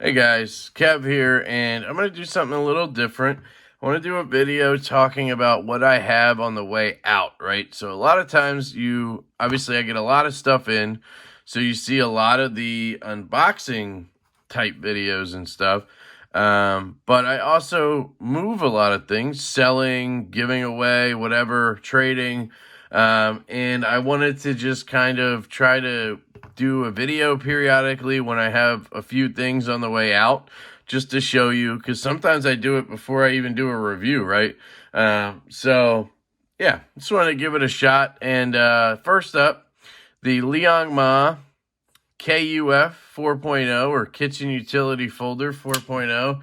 Hey guys, Kev here, and I'm going to do something a little different. I want to do a video talking about what I have on the way out, right? So a lot of times obviously I get a lot of stuff in, so you see a lot of the unboxing type videos and stuff. But I also move a lot of things, selling, giving away, whatever, trading. And I wanted to just kind of try to do a video periodically when I have a few things on the way out, just to show you, because sometimes I do it before I even do a review, right? So yeah, just wanted to give it a shot. And first up, the Liangma Kuf 4.0, or Kitchen Utility Folder 4.0.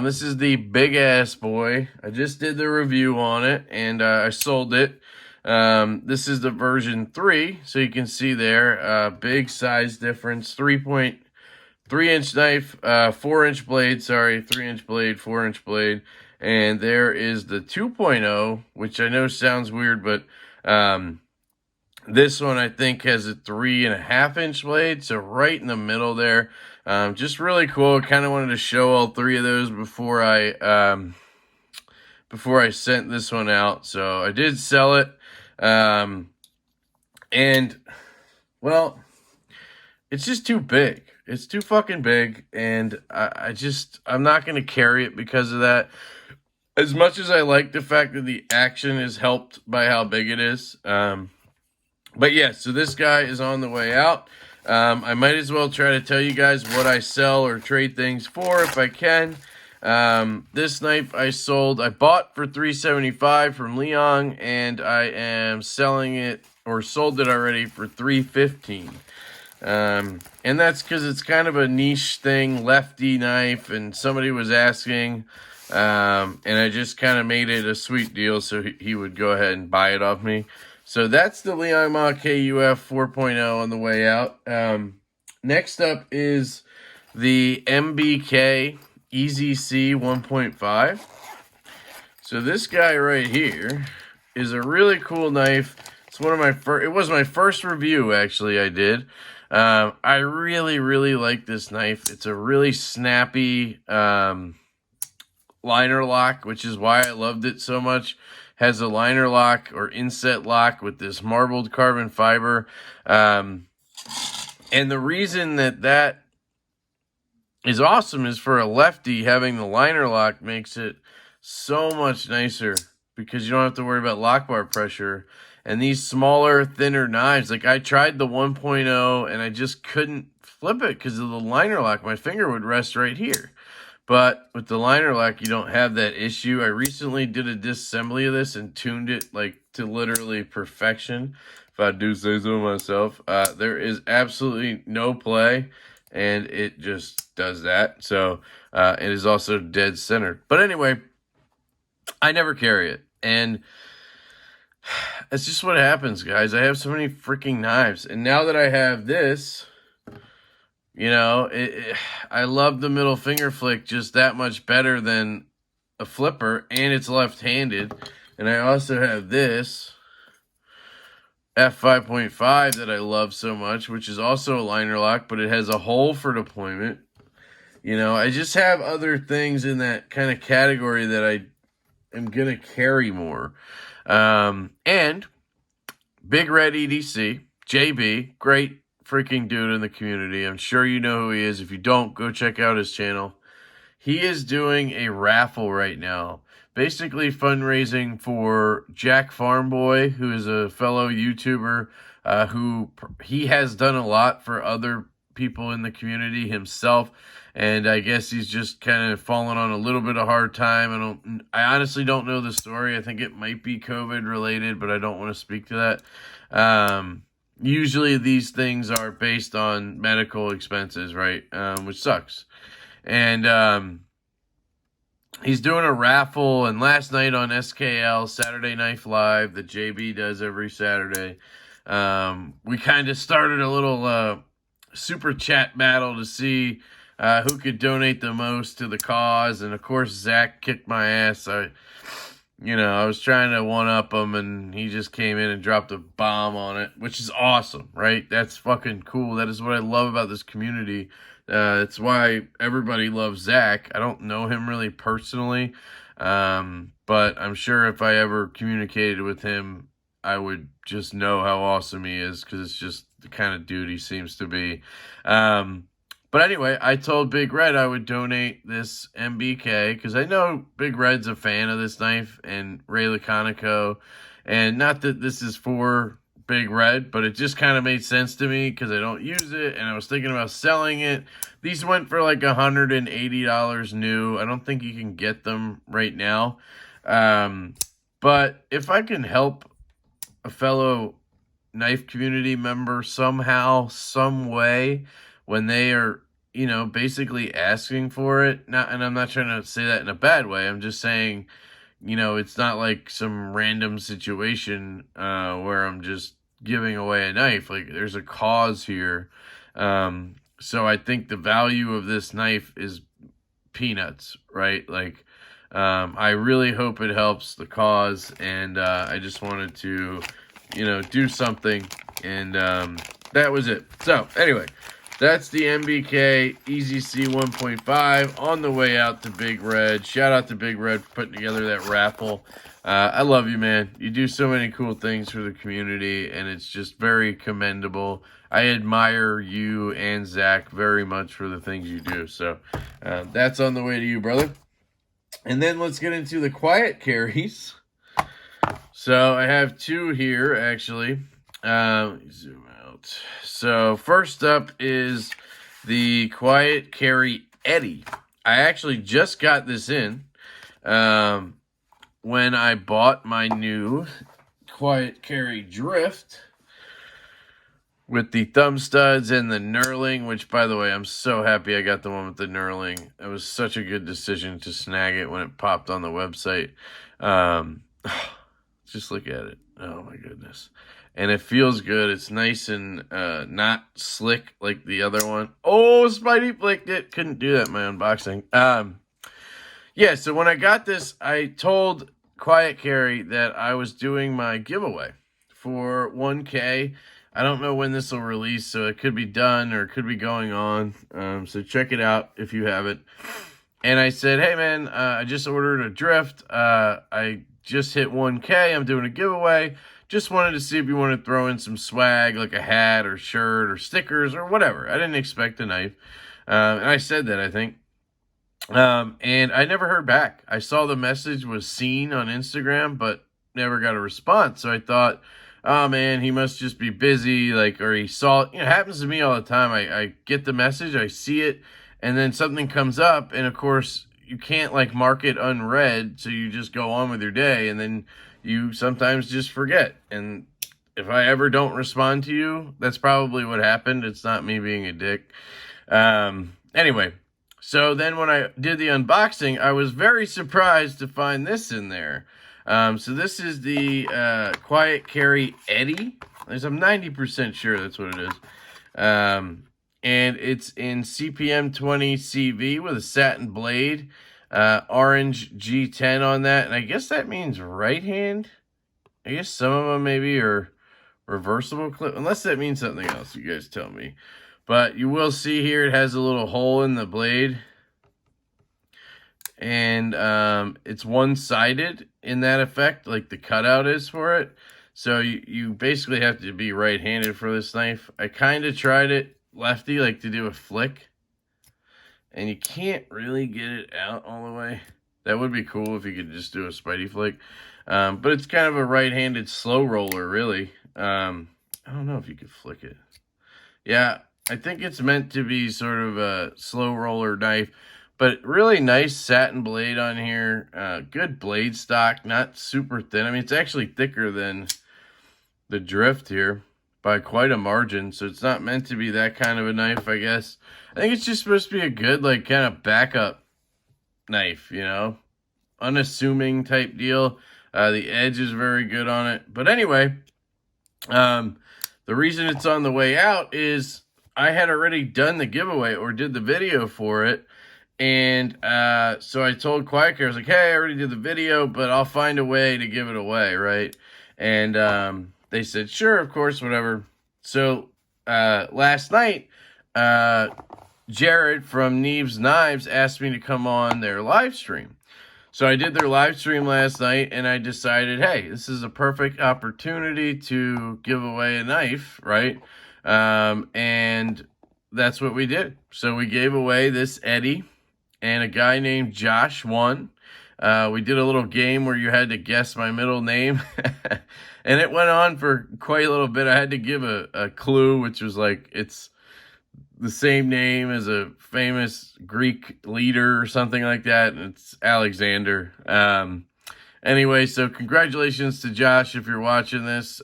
This is the big ass boy. I just did the review on it, and I sold it. This is the version 3, so you can see there, big size difference, 3.3-inch knife, 4-inch blade, 3-inch blade, 4-inch blade, and there is the 2.0, which I know sounds weird, but this one I think has a 3.5-inch blade, so right in the middle there. Just really cool. Kind of wanted to show all three of those before I sent this one out, so I did sell it. And well, it's just too big. It's too fucking big, and I'm not going to carry it because of that. As much as I like the fact that the action is helped by how big it is. But yeah, so this guy is on the way out. I might as well try to tell you guys what I sell or trade things for if I can. This knife I bought for $375 from Leon, and I am selling it, or sold it already, for $315. And that's because it's kind of a niche thing, lefty knife, and somebody was asking, and I just kind of made it a sweet deal so he would go ahead and buy it off me. So that's the Liangma Kuf 4.0 on the way out. Next up is the MBK EZC 1.5. So this guy right here is a really cool knife. It's one of my first. It was my first review, actually. I did. I really, really like this knife. It's a really snappy liner lock, which is why I loved it so much. Has a liner lock or inset lock with this marbled carbon fiber. And the reason that is awesome is, for a lefty, having the liner lock makes it so much nicer because you don't have to worry about lock bar pressure. And these smaller, thinner knives, like I tried the 1.0 and I just couldn't flip it because of the liner lock. My finger would rest right here. But with the liner lock, you don't have that issue. I recently did a disassembly of this and tuned it like to literally perfection, if I do say so myself. There is absolutely no play, and it just does that. So it is also dead centered. But anyway, I never carry it, and it's just what happens, guys. I have so many freaking knives, and now that I have this, you know, I love the middle finger flick just that much better than a flipper, and it's left-handed. And I also have this F5.5 that I love so much, which is also a liner lock, but it has a hole for deployment. You know, I just have other things in that kind of category that I am going to carry more. And Big Red EDC, JB, great freaking dude in the community. I'm sure you know who he is. If you don't, go check out his channel. He is doing a raffle right now, basically fundraising for Jack Farmboy, who is a fellow YouTuber who he has done a lot for other people in the community himself, and I guess he's just kind of fallen on a little bit of hard time. I honestly don't know the story. I think it might be COVID related, but I don't want to speak to that. Usually these things are based on medical expenses, right? Which sucks. And he's doing a raffle, and last night on SKL, Saturday Night Live, that JB does every Saturday, we kind of started a little super chat battle to see who could donate the most to the cause. And of course, Zach kicked my ass. I was trying to one-up him, and he just came in and dropped a bomb on it, which is awesome, right? That's fucking cool. That is what I love about this community. It's why everybody loves Zach. I don't know him really personally, but I'm sure if I ever communicated with him, I would just know how awesome he is, because it's just the kind of dude he seems to be. But anyway, I told Big Red I would donate this MBK because I know Big Red's a fan of this knife, and Ray Laconico. And not that this is for Big Red, but it just kind of made sense to me because I don't use it, and I was thinking about selling it. These went for like $180 new. I don't think you can get them right now. But if I can help a fellow knife community member somehow, some way, when they are, basically asking for it. And I'm not trying to say that in a bad way. I'm just saying, it's not like some random situation where I'm just giving away a knife. Like, there's a cause here. So I think the value of this knife is peanuts, right? Like, I really hope it helps the cause, and I just wanted to, do something, and that was it. So, anyway, that's the MBK EZC 1.5 on the way out to Big Red. Shout out to Big Red for putting together that raffle. I love you, man. You do so many cool things for the community, and it's just very commendable. I admire you and Zach very much for the things you do. So that's on the way to you, brother. And then let's get into the quiet carries. So I have two here, actually. Zoom out. So first up is the quiet carry Eddie. I actually just got this in when I bought my new quiet carry Drift with the thumb studs and the knurling, which, by the way, I'm so happy I got the one with the knurling. It was such a good decision to snag it when it popped on the website. Just look at it. Oh, my goodness. And it feels good. It's nice and not slick like the other one. Oh, Spidey flicked it. Couldn't do that in my unboxing. Yeah, so when I got this, I told Quiet Carry that I was doing my giveaway for 1K. I don't know when this will release, so it could be done or it could be going on. So check it out if you haven't. And I said, hey, man, I just ordered a Drift. I just hit 1K. I'm doing a giveaway. Just wanted to see if you want to throw in some swag, like a hat or shirt or stickers or whatever. I didn't expect a knife. And I said that, I think. And I never heard back. I saw the message was seen on Instagram, but never got a response. So I thought, oh, man, he must just be busy, or he saw it. It happens to me all the time. I get the message, I see it, and then something comes up, and, of course, you can't, mark it unread, so you just go on with your day, and then you sometimes just forget. And if I ever don't respond to you, that's probably what happened. It's not me being a dick. Anyway, so then when I did the unboxing, I was very surprised to find this in there. So this is the Quiet Carry Eddie. I'm 90% sure that's what it is. And it's in CPM 20 CV with a satin blade. Orange G10 on that. And I guess that means right hand. I guess some of them maybe are reversible clip. Unless that means something else, you guys tell me. But you will see here it has a little hole in the blade. And it's one-sided in that effect, like the cutout is for it. So you basically have to be right-handed for this knife. I kind of tried it lefty, to do a flick. And you can't really get it out all the way. That would be cool if you could just do a Spidey flick. But it's kind of a right-handed slow roller, really. I don't know if you could flick it. Yeah, I think it's meant to be sort of a slow roller knife. But really nice satin blade on here. Good blade stock, not super thin. I mean, it's actually thicker than the Drift here by quite a margin. So it's not meant to be that kind of a knife, I guess. I think it's just supposed to be a good, kind of backup knife, unassuming type deal. The edge is very good on it. But anyway, the reason it's on the way out is I had already done the giveaway or did the video for it. And so I told Quiet Care, I was like, hey, I already did the video, but I'll find a way to give it away, right? And they said, sure, of course, whatever. So last night, Jared from Neve's Knives asked me to come on their live stream. So I did their live stream last night, and I decided, hey, this is a perfect opportunity to give away a knife, right? And that's what we did. So we gave away this Eddie, and a guy named Josh won. We did a little game where you had to guess my middle name, and it went on for quite a little bit. I had to give a clue, which was like, it's the same name as a famous Greek leader or something like that, and it's Alexander. Anyway, so congratulations to Josh if you're watching this.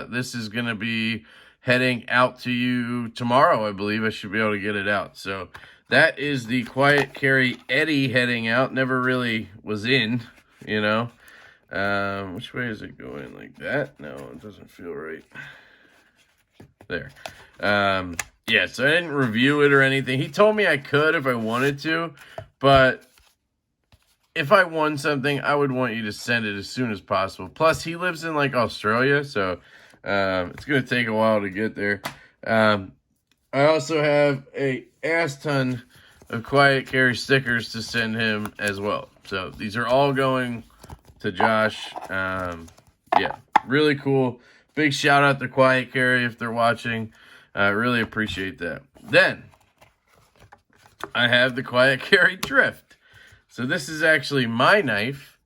This is going to be heading out to you tomorrow, I believe. I should be able to get it out. So that is the Quiet Carry Eddie heading out. Never really was in, you know. Which way is it going? Like that? No, it doesn't feel right. There. Yeah, so I didn't review it or anything. He told me I could if I wanted to, but if I won something, I would want you to send it as soon as possible. Plus, he lives in, like, Australia, so it's going to take a while to get there. I also have a ass ton of Quiet Carry stickers to send him as well. So these are all going to Josh. Yeah, really cool. Big shout out to Quiet Carry if they're watching. I really appreciate that. Then, I have the Quiet Carry Drift. So this is actually my knife.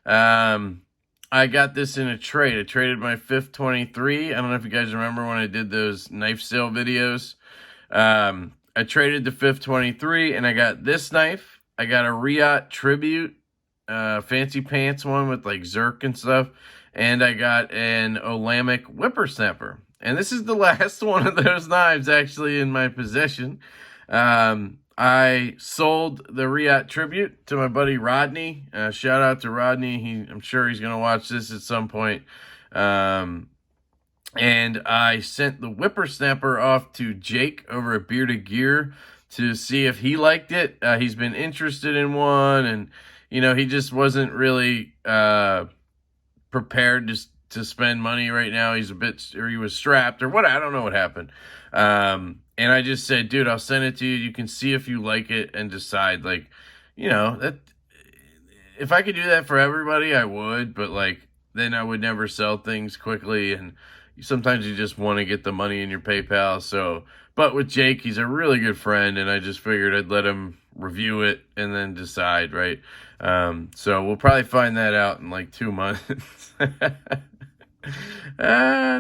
I got this in a trade. I traded my 523. I don't know if you guys remember when I did those knife sale videos. I traded the 523 and I got this knife. I got a Riot Tribute, fancy pants one with like Zerk and stuff. And I got an Olamic Whippersnapper. And this is the last one of those knives actually in my possession. I sold the Riot Tribute to my buddy Rodney. Shout out to Rodney. I'm sure he's going to watch this at some point. And I sent the Whippersnapper off to Jake over at Bearded Gear to see if he liked it. He's been interested in one, and, you know, he just wasn't really prepared to spend money right now. He was strapped or what. I don't know what happened. And I just said, dude, I'll send it to you. You can see if you like it and decide, like, you know, that if I could do that for everybody, I would, but like, then I would never sell things quickly. And sometimes you just want to get the money in your PayPal. So, but with Jake, he's a really good friend, and I just figured I'd let him review it and then decide, right? So we'll probably find that out in like 2 months.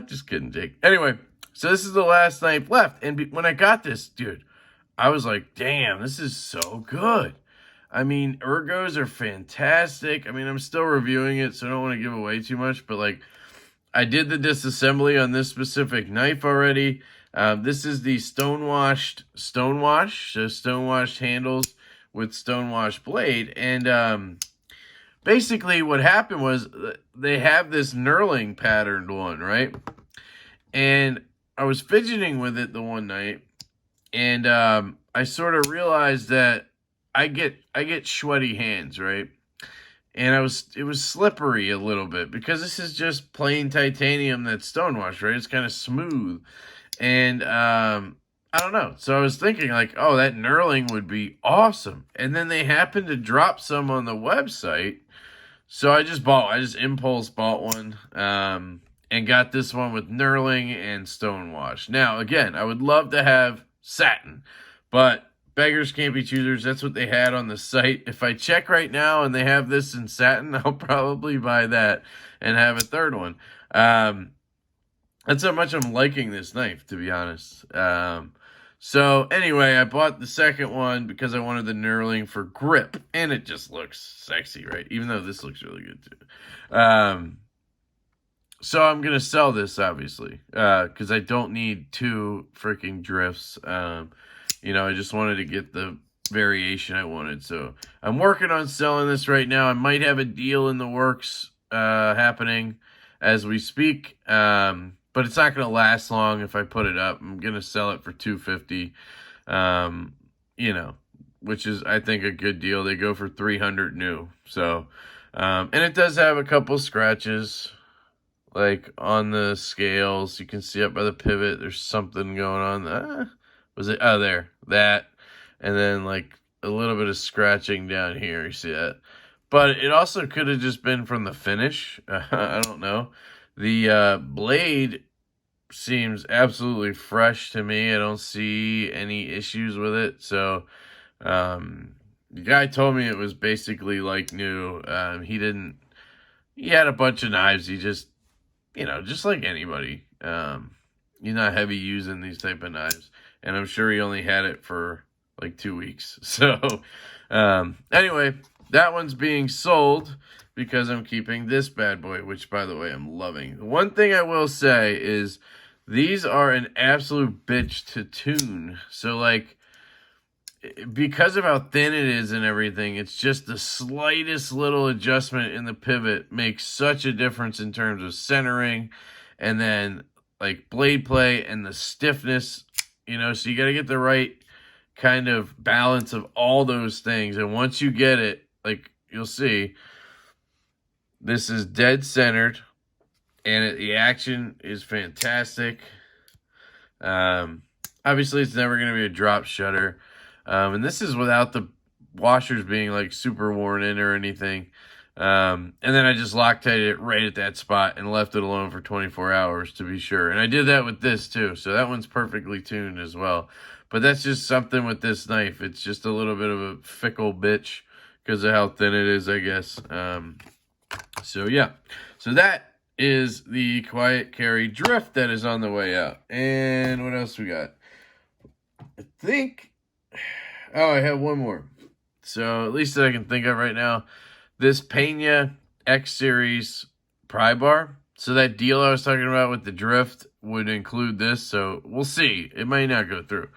Just kidding, Jake. Anyway, so this is the last knife left. And when I got this, dude, I was like, damn, this is so good. I mean, ergos are fantastic. I mean, I'm still reviewing it, so I don't want to give away too much. But, like, I did the disassembly on this specific knife already. This is the stonewashed, so stonewashed handles with stonewashed blade. And basically what happened was they have this knurling patterned one, right? And I was fidgeting with it the one night, and I sort of realized that I get sweaty hands, right? And it was slippery a little bit because this is just plain titanium that's stonewashed, right? It's kind of smooth. And I don't know. So I was thinking like, oh, that knurling would be awesome. And then they happened to drop some on the website. So I just impulse bought one. And got this one with knurling and stonewash. Now, again, I would love to have satin, but beggars can't be choosers. That's what they had on the site. If I check right now and they have this in satin, I'll probably buy that and have a third one. That's how much I'm liking this knife, to be honest. So anyway, I bought the second one because I wanted the knurling for grip, and it just looks sexy, right? Even though this looks really good too. So I'm going to sell this, obviously, because I don't need 2 freaking drifts. You know, I just wanted to get the variation I wanted. So I'm working on selling this right now. I might have a deal in the works happening as we speak. but it's not going to last long if I put it up. I'm going to sell it for $250. You know, which is, I think, a good deal. They go for $300 new. So, and it does have a couple scratches, like on the scales. You can see up by the pivot, there's something going on. Was it? Oh, there, that, and then like a little bit of scratching down here. You see that? But it also could have just been from the finish. I don't know. The blade seems absolutely fresh to me. I don't see any issues with it. So, the guy told me it was basically like new. He had a bunch of knives. He just, just like anybody, you're not heavy using these type of knives. And I'm sure he only had it for like 2 weeks. So, anyway, that one's being sold because I'm keeping this bad boy, which, by the way, I'm loving. One thing I will say is these are an absolute bitch to tune. So, like, because of how thin it is and everything, it's just the slightest little adjustment in the pivot makes such a difference in terms of centering and then, like, blade play and the stiffness, so you got to get the right kind of balance of all those things. And once you get it, like, you'll see, this is dead centered, and the action is fantastic. Obviously, it's never going to be a drop shutter. And this is without the washers being, like, super worn in or anything. And then I just Loctited it right at that spot and left it alone for 24 hours to be sure. And I did that with this, too. So that one's perfectly tuned as well. But that's just something with this knife. It's just a little bit of a fickle bitch because of how thin it is, I guess. So, yeah. So that is the Quiet Carry Drift that is on the way out. And what else we got? I think... Oh, I have one more. So, at least that I can think of right now. This Pena X-Series pry bar. So, that deal I was talking about with the drift would include this. So, we'll see. It might not go through.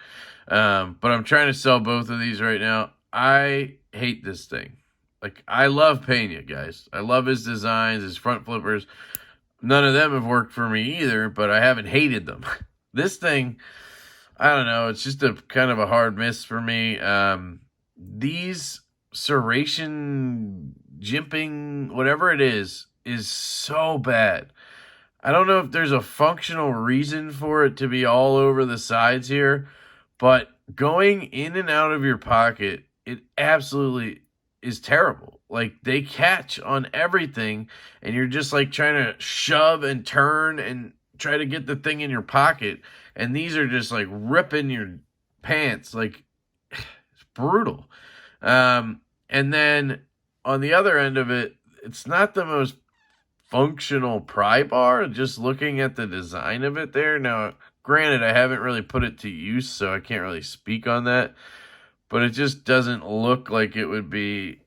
But I'm trying to sell both of these right now. I hate this thing. Like, I love Pena, guys. I love his designs, his front flippers. None of them have worked for me either, but I haven't hated them. This thing... I don't know. It's just a kind of a hard miss for me. These serration, jimping, whatever it is so bad. I don't know if there's a functional reason for it to be all over the sides here, but going in and out of your pocket, it absolutely is terrible. Like, they catch on everything, and you're just like trying to shove and turn and try to get the thing in your pocket. And these are just like ripping your pants. Like, it's brutal. And then on the other end of it, it's not the most functional pry bar. Just looking at the design of it there. Now, granted, I haven't really put it to use, so I can't really speak on that. But it just doesn't look like it would be,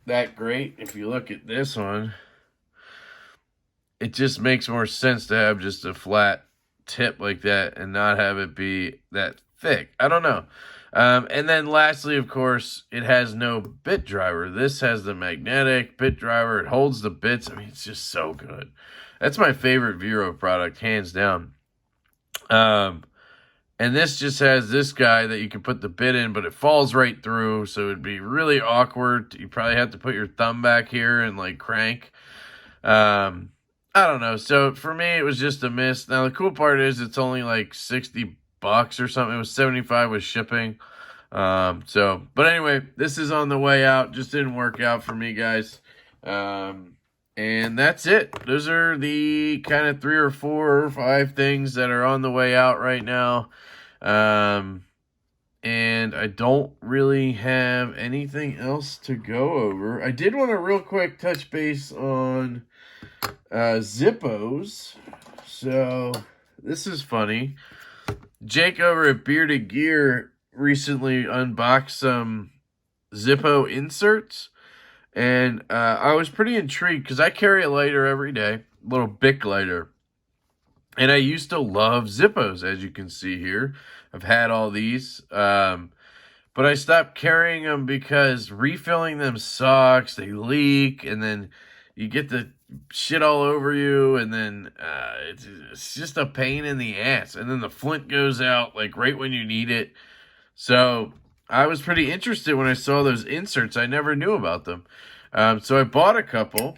that great. If you look at this one, it just makes more sense to have just a flat tip like that and not have it be that thick. I don't know. And then lastly, of course, it has no bit driver. This has the magnetic bit driver. It holds the bits. I mean, it's just so good. That's my favorite Vero product, hands down. And this just has this guy that you can put the bit in, but it falls right through, so it'd be really awkward. You probably have to put your thumb back here and, like, crank. I don't know. So for me, it was just a miss. Now, the cool part is it's only like $60 or something. It was $75 with shipping. But anyway, this is on the way out. Just didn't work out for me, guys. And that's it. Those are the kind of 3 or 4 or 5 things that are on the way out right now. And I don't really have anything else to go over. I did want to real quick touch base on Zippos. So this is funny. Jake over at Bearded Gear recently unboxed some Zippo inserts, and I was pretty intrigued because I carry a lighter every day, little Bic lighter, and I used to love Zippos, as you can see here. I've had all these, but I stopped carrying them because refilling them sucks. They leak, and then you get the shit all over you, and then it's just a pain in the ass. And then the flint goes out like right when you need it. So I was pretty interested when I saw those inserts. I never knew about them. So I bought a couple.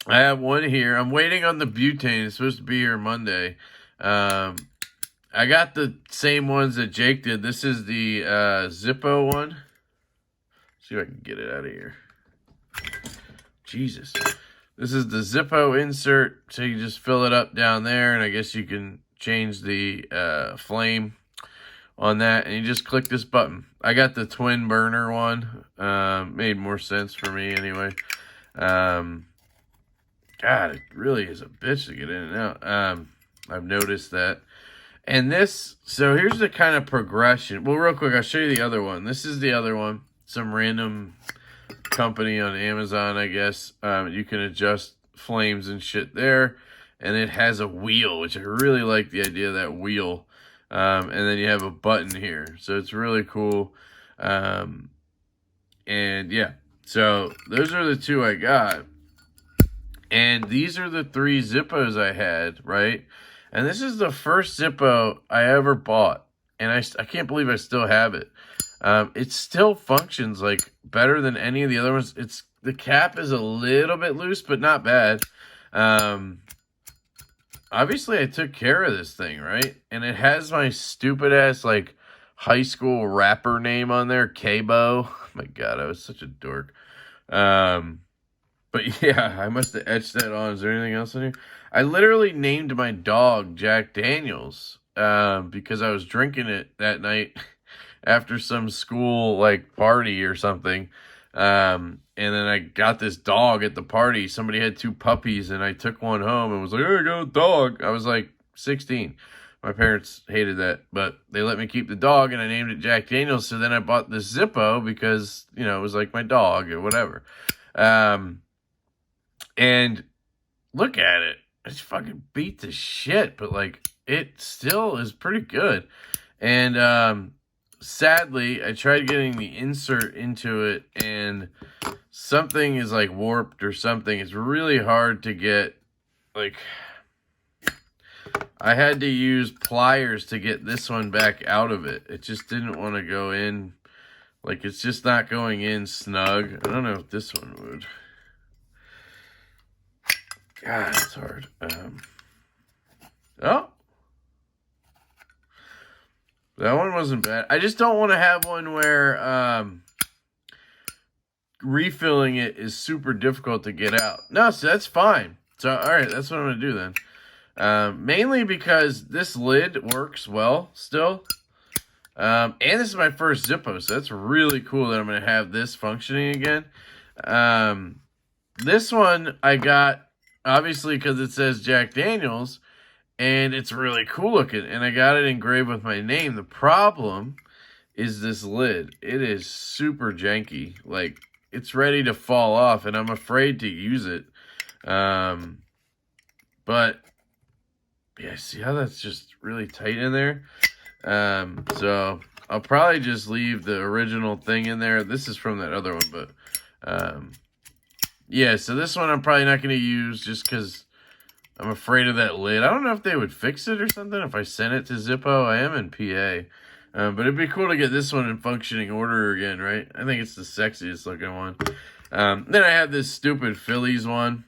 I have one here. I'm waiting on the butane. It's supposed to be here Monday. I got the same ones that Jake did. This is the Zippo one. See if I can get it out of here. Jesus. This is the Zippo insert. So you just fill it up down there. And I guess you can change the flame on that. And you just click this button. I got the twin burner one. Made more sense for me anyway. God, it really is a bitch to get in and out. I've noticed that. And this, so here's the kind of progression. Well, real quick, I'll show you the other one. This is the other one. Some random company on Amazon, I guess. You can adjust flames and shit there. And it has a wheel, which I really like the idea of that wheel. And then you have a button here. So it's really cool. And yeah, so those are the two I got. And these are the 3 Zippos I had, right? And this is the first Zippo I ever bought. And I can't believe I still have it. It still functions like better than any of the other ones. The cap is a little bit loose, but not bad. Obviously, I took care of this thing, right? And it has my stupid ass like high school rapper name on there, K-Bo. Oh my God, I was such a dork. But yeah, I must have etched that on. Is there anything else in here? I literally named my dog Jack Daniels because I was drinking it that night after some school like party or something. And then I got this dog at the party. Somebody had 2 puppies, and I took one home and was like, "Hey, I got a dog." I was like 16. My parents hated that, but they let me keep the dog, and I named it Jack Daniels. So then I bought this Zippo because, you know, it was like my dog or whatever. And look at it. It's fucking beat to shit, but like it still is pretty good. And sadly, I tried getting the insert into it and something is like warped or something. It's really hard to get, like, I had to use pliers to get this one back out of it. It just didn't want to go in. Like, it's just not going in snug. I don't know if this one would. God, it's hard. Oh. That one wasn't bad. I just don't want to have one where refilling it is super difficult to get out. No, so that's fine. So, all right, that's what I'm going to do then. Mainly because this lid works well still. And this is my first Zippo, so that's really cool that I'm going to have this functioning again. This one I got, obviously, because it says Jack Daniels, and it's really cool looking, and I got it engraved with my name. The problem is this lid. It is super janky. Like, it's ready to fall off, and I'm afraid to use it. But, yeah, see how that's just really tight in there? So I'll probably just leave the original thing in there. This is from that other one, but, yeah, so this one I'm probably not going to use just because I'm afraid of that lid. I don't know if they would fix it or something if I sent it to Zippo. I am in PA. But it'd be cool to get this one in functioning order again, right? I think it's the sexiest looking one. Then I have this stupid Phillies one.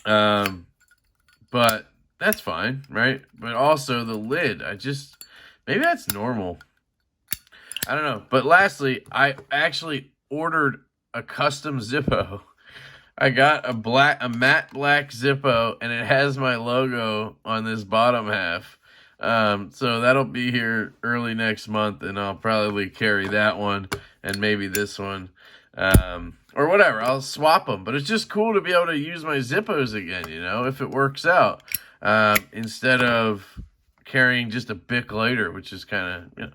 But that's fine, right? But also the lid, maybe that's normal. I don't know. But lastly, I actually ordered a custom Zippo. I got a matte black Zippo, and it has my logo on this bottom half. So that'll be here early next month, and I'll probably carry that one and maybe this one. Or whatever, I'll swap them. But it's just cool to be able to use my Zippos again, you know, if it works out. Instead of carrying just a Bic lighter, which is kind of, you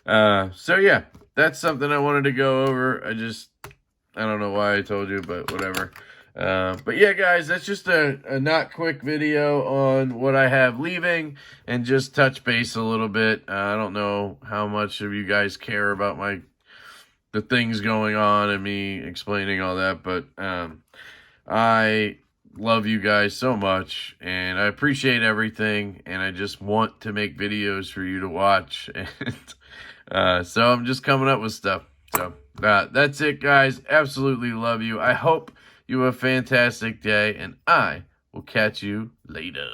know. So yeah, that's something I wanted to go over. I don't know why I told you, but whatever. But yeah, guys, that's just a not quick video on what I have leaving and just touch base a little bit. I don't know how much of you guys care about the things going on and me explaining all that, but all I love you guys so much, and I appreciate everything, and I just want to make videos for you to watch, and so I'm just coming up with stuff. So that's it, guys. Absolutely love you. I hope you have a fantastic day, and I will catch you later.